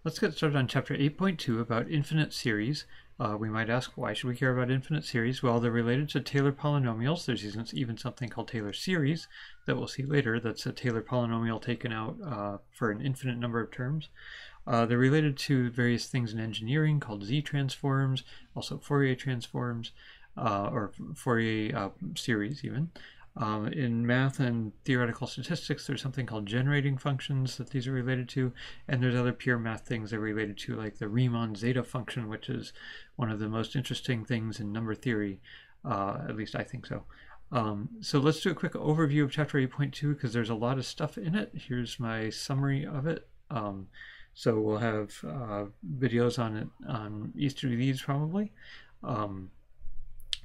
Let's get started on chapter 8.2 about infinite series. We might ask, why should we care about infinite series? Well, they're related to Taylor polynomials. There's even something called Taylor series that we'll see later. That's a Taylor polynomial taken out for an infinite number of terms. They're related to various things in engineering called z-transforms, also Fourier transforms, or Fourier series even. In math and theoretical statistics, there's something called generating functions that these are related to, and there's other pure math things they're related to, like the Riemann zeta function, which is one of the most interesting things in number theory, at least I think so. So let's do a quick overview of chapter 8.2 because there's a lot of stuff in it. Here's my summary of it. So we'll have videos on it on each of these probably.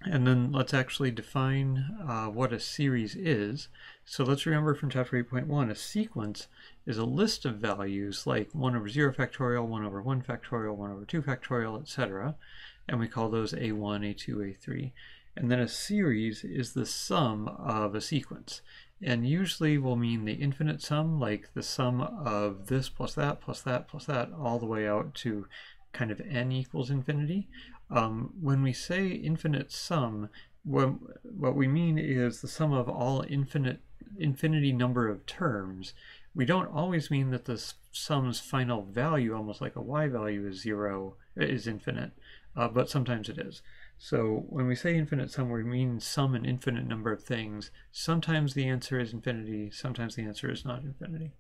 And then let's actually define what a series is. So let's remember from chapter 8.1, a sequence is a list of values like 1 over 0 factorial, 1 over 1 factorial, 1 over 2 factorial, etc. And we call those A1, A2, A3. And then a series is the sum of a sequence. And usually will mean the infinite sum, like the sum of this plus that plus that plus that, all the way out to kind of n equals infinity. When we say infinite sum, what we mean is the sum of all infinity number of terms. We don't always mean that the sum's final value, almost like a y value, is infinite, but sometimes it is. So when we say infinite sum, we mean sum an infinite number of things. Sometimes the answer is infinity, sometimes the answer is not infinity.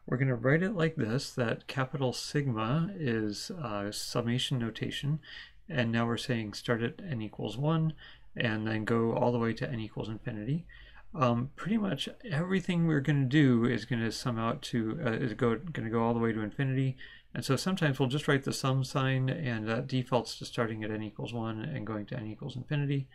We're going to write it like this, that capital sigma is summation notation, and now we're saying start at n equals 1 and then go all the way to n equals infinity. Pretty much everything we're going to do is going to sum out to, going to go all the way to infinity. And so sometimes we'll just write the sum sign, and that defaults to starting at n equals 1 and going to n equals infinity.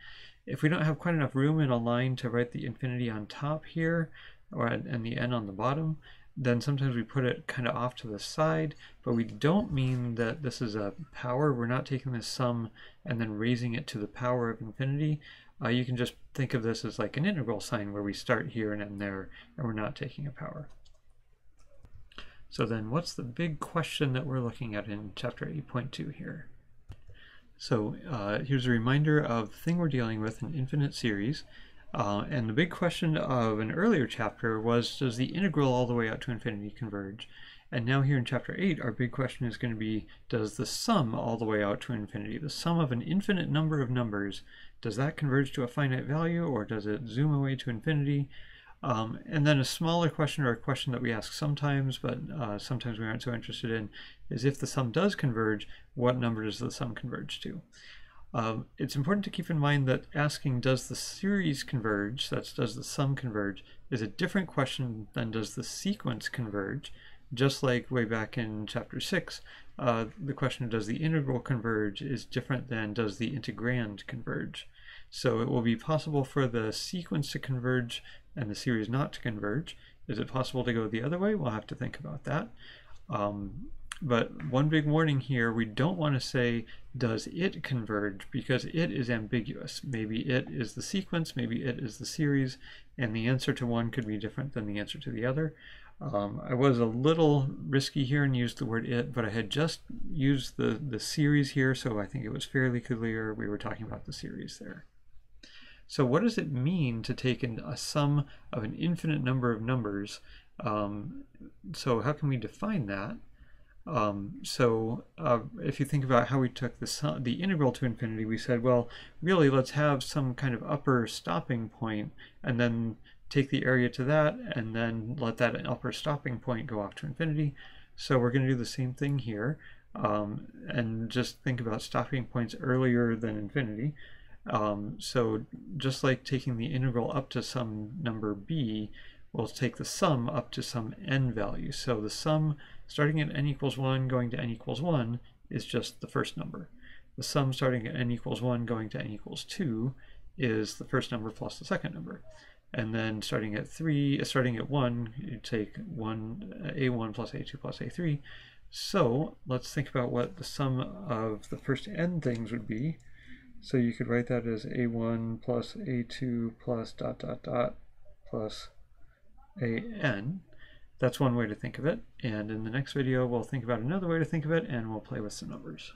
If we don't have quite enough room in a line to write the infinity on top here, and the n on the bottom, then sometimes we put it kind of off to the side, but we don't mean that this is a power. We're not taking this sum and then raising it to the power of infinity. You can just think of this as like an integral sign where we start here and end there, and we're not taking a power. So then what's the big question that we're looking at in chapter 8.2 here? So here's a reminder of the thing we're dealing with, an infinite series. And the big question of an earlier chapter was, does the integral all the way out to infinity converge? And now here in chapter 8, our big question is going to be, does the sum all the way out to infinity, the sum of an infinite number of numbers, does that converge to a finite value, or does it zoom away to infinity? And then a smaller question, or a question that we ask sometimes, but sometimes we aren't so interested in, is if the sum does converge, what number does the sum converge to? It's important to keep in mind that asking does the series converge, that's does the sum converge, is a different question than does the sequence converge. Just like way back in chapter 6, the question of does the integral converge is different than does the integrand converge. So it will be possible for the sequence to converge and the series not to converge. Is it possible to go the other way? We'll have to think about that. But one big warning here, we don't want to say, does it converge? Because it is ambiguous. Maybe it is the sequence, maybe it is the series, and the answer to one could be different than the answer to the other. I was a little risky here and used the word it, but I had just used the series here, so I think it was fairly clear we were talking about the series there. So what does it mean to take a sum of an infinite number of numbers? So how can we define that? If you think about how we took the integral to infinity, we said, well, really, let's have some kind of upper stopping point, and then take the area to that, and then let that upper stopping point go off to infinity. So we're going to do the same thing here, and just think about stopping points earlier than infinity. So just like taking the integral up to some number b, we'll take the sum up to some n value. So the sum starting at n equals 1 going to n equals 1 is just the first number. The sum starting at n equals 1 going to n equals 2 is the first number plus the second number. And then starting at 1, you take a1 plus a2 plus a3. So let's think about what the sum of the first n things would be. So you could write that as a1 plus a2 plus dot dot dot plus an. That's one way to think of it, and in the next video we'll think about another way to think of it, and we'll play with some numbers.